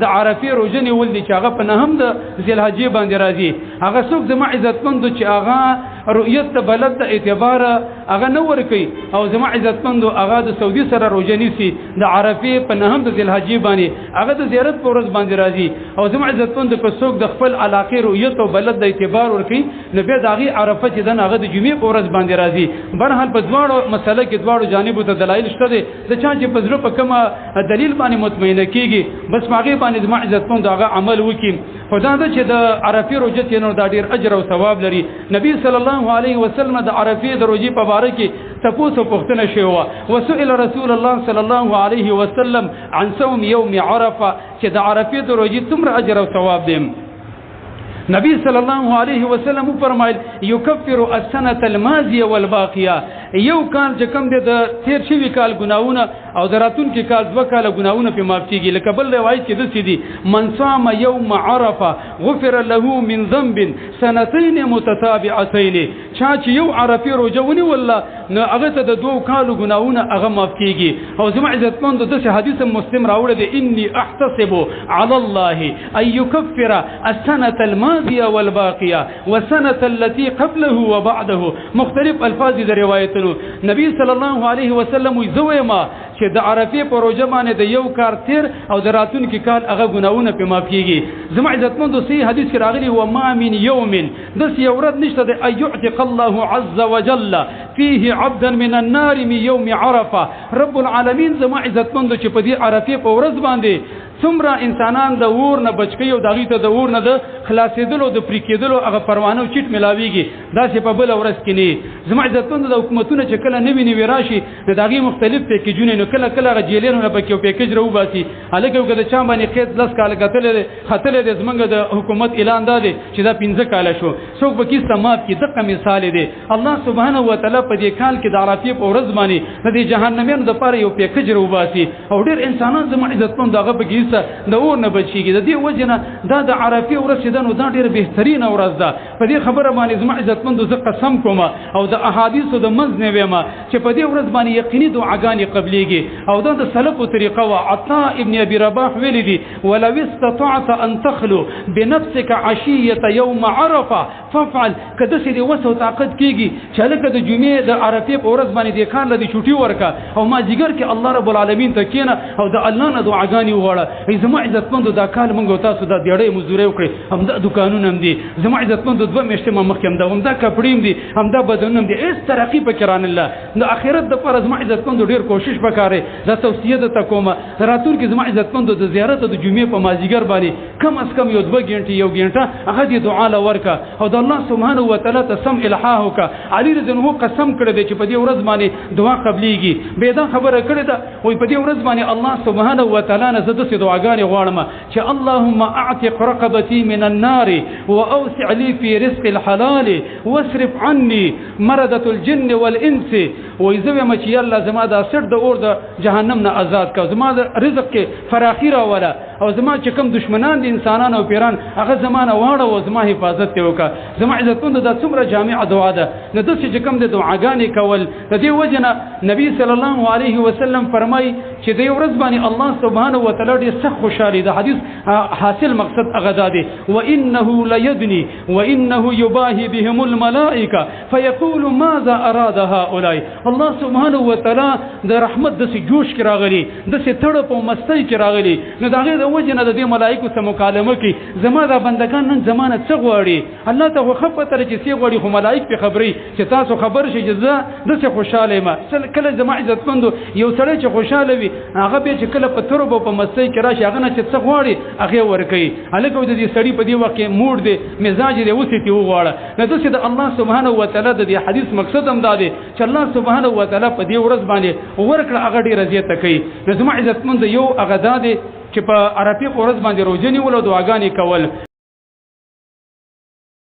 د عرفه روزه نیول دي چې هغه په نهم د ذل حجې باندې راځي هغه څوک زما عزتمند چې هغه رؤیت بلد د اعتبار هغه نه ورکي او زما عزتمند هغه د سعودي سره روزه نیسي د عرفه په نهم د ذل حجې باندې هغه د زیارت په ورځ باندې راځي او زما عزتمند که څوک د خپل علاقې رؤیت او بلد د اعتبار ورکي نو به داغي عرفه چې دغه د جمعې په ورځ باندې راځي برحال په دواړو مسله کې دواړو جانبو ته دلایل شته دي د چا چې په ضرورت په کومه دلیل باندې مطمئنه کیږي بس ماغه باندې زما عزتمند هغه عمل وکي خدا دا چې د عرفه روزه ته نو د ډیر اجر او ثواب لري نبی صلی الله علیه وسلم د عرفه د روزي په اړه کې تاسو پوښتنه شوه وسئل رسول الله صلی الله علیه وسلم عن صوم يوم عرفه چې د عرفه د روزي څومره اجر او ثواب دی نبی صلی الله علیه وسلم فرمایل یکفر السنه الماضيه والباقيه یو کال چې کوم د تیر شوی کال ګناونه او دراتون کې کال دوه کال ګناونه په معاف کیږي لکه بل روایت کې د سیدی من صام يوم عرفه غفر له من ذنب سنتين متتابعتين چا چې یو عرفه روزونی والله نو هغه ته د دوه کالو ګناونه هغه معاف کیږي او زما عزتمند د حدیث مسلم راوړل دي انی احتسب على الله ان يكفر السنه الماضيه والباقيه والسنه التي قبله وبعده مختلف الفاظ د روایتونو نبی صلی الله علیه وسلم زویما چې د عرفه په روزه باندې د یو کار تیر او د راتون کې کال هغه ګناونه په معاف کیږي زما عزتمند صحیح حدیث کې راغلی و ما من يوم دس یورد نشته د ايعتق الله عز وجل فيه عبدا من النار من يوم عرفه رب العالمین زما عزتمند چې په دې عرفه په ورځ باندې څومره انسانان د ور نه بچکی او دغه ته د ور نه د خلاصېدلو د پریکېدلو هغه پروانه چټ ملاويږي دا چې په بل ورځ کې نه زما عزتمند د حکومتونو چې کله نوی نوی راشي د دغه مختلف پیکیجونه نو کله کله غجیلینو نه پکې پیکیج راو باسي الکه وګد چا باندې قید لس کال خطل د زمنګ د حکومت اعلان دادي چې دا 15 کال شو څوک به کې سمات کې دغه مثال دی الله سبحانه و تعالی په دې کال کې د عرفه په ورځ باندې د جهنميانو د پاره یو پیکیج راو باسي او ډېر انسانان زما عزتمند دغه به د اور نه بچیږي د دې وجنه دا د عرفه ورځ ده نو دا ډېر بهترین ورځ ده په دې خبره باندې زما عزتمند ز قسم کوم او د احادیث د منځ نه ویما چې په دې ورځ باندې یقیني دعاګانې قبليږي او دا د سلف طریقه او عطاء ابن ابي رباح ویل دي ولو استطعت ان تخلو بنفسك عشيه يوم عرفه فافعل کده سې وسو طاقت کیږي چې لکه د جمعې د عرفه په ورځ باندې د کار لدی چټي ورکا او ما جګر کې الله رب العالمین ته کینه او د الله نه دعاګانې وغواړه زما عزتمند دا کال مونږ تاسو د ډېرې مزورې وکړي هم د دکانونو هم دي زما عزتمند دوه میاشتې ما مخکې هم دا کپړې دي هم دا بدنونه دي اس ترقی په کران الله د اخرت د پر زما عزتمند ډېر کوشش وکړي دا توصیه ده تکومه راتور کې زما عزتمند د زیارت د جمعې په مازیګر باندې کم از کم یو 2 غنټې یو غنټه هغه دې دعا لورکا او د الله سبحانه و تعالی ته سم الحاح وکا علي رضی الله قسم کړی دی چې په دې ورځ باندې دعا قبليږي به دا خبره کړی ده وای په دې ورځ باندې الله سبحانه و تعالی نه زده دعاګانې غواړم چې اللهم اعتق رقبتي من النار واوسع لي في رزق الحلال واصرف عني مرضة الجن والانس ويزوي ما چې الله زما د سر د اور د جهنم نه آزاد کا زما د رزق کې فراخي را ولا او زما چې کوم دشمنان دي انسانان او پیران هغه زمانه واړه او زما حفاظت ته وکا زما عزتمند د څومره جامع دعا ده نو د چې کوم د دعاګانې کول د دې وجنه نبی صلی الله علیه وسلم فرمای چې د ورځ باندې الله سبحانه و تعالی ډېر سخت خوشالي د حدیث حاصل مقصد هغه ده وانه ليدني وانه يباهي بهم الملائکه فيقول ماذا اراد هؤلاء الله سبحانه و تعالی د رحمت د جوش کې راغلي د ستړو په مستی کې راغلي نو دغه د وجنه د ملائکه سره مکالمه کوي زما د بندگان نن زمانه څه غواړي الله ته خو تر چې سی غواړي خو ملائکه په خبري چې تاسو خبر شي جزا د څه خوشاله ما کله زما عزتمند یو سره چې خوشاله وي هغه به چې کله په تربو په مستی کې راشي هغه نه چې څه غواړي هغه ورکي الکه د دې سړی په دې وخت کې موډ دی مزاج دی وسیتی وغواړه نو د څه د الله سبحانه و تعالی د دې حدیث مقصد هم دا دی چې الله سبحانه و تعالی په دې ورځ باندې ورکړه هغه ډیر زیاته کوي زما عزتمند یو هغه دا دی چې په عرفه ورځ باندې روزنی ول او دعاګانې کول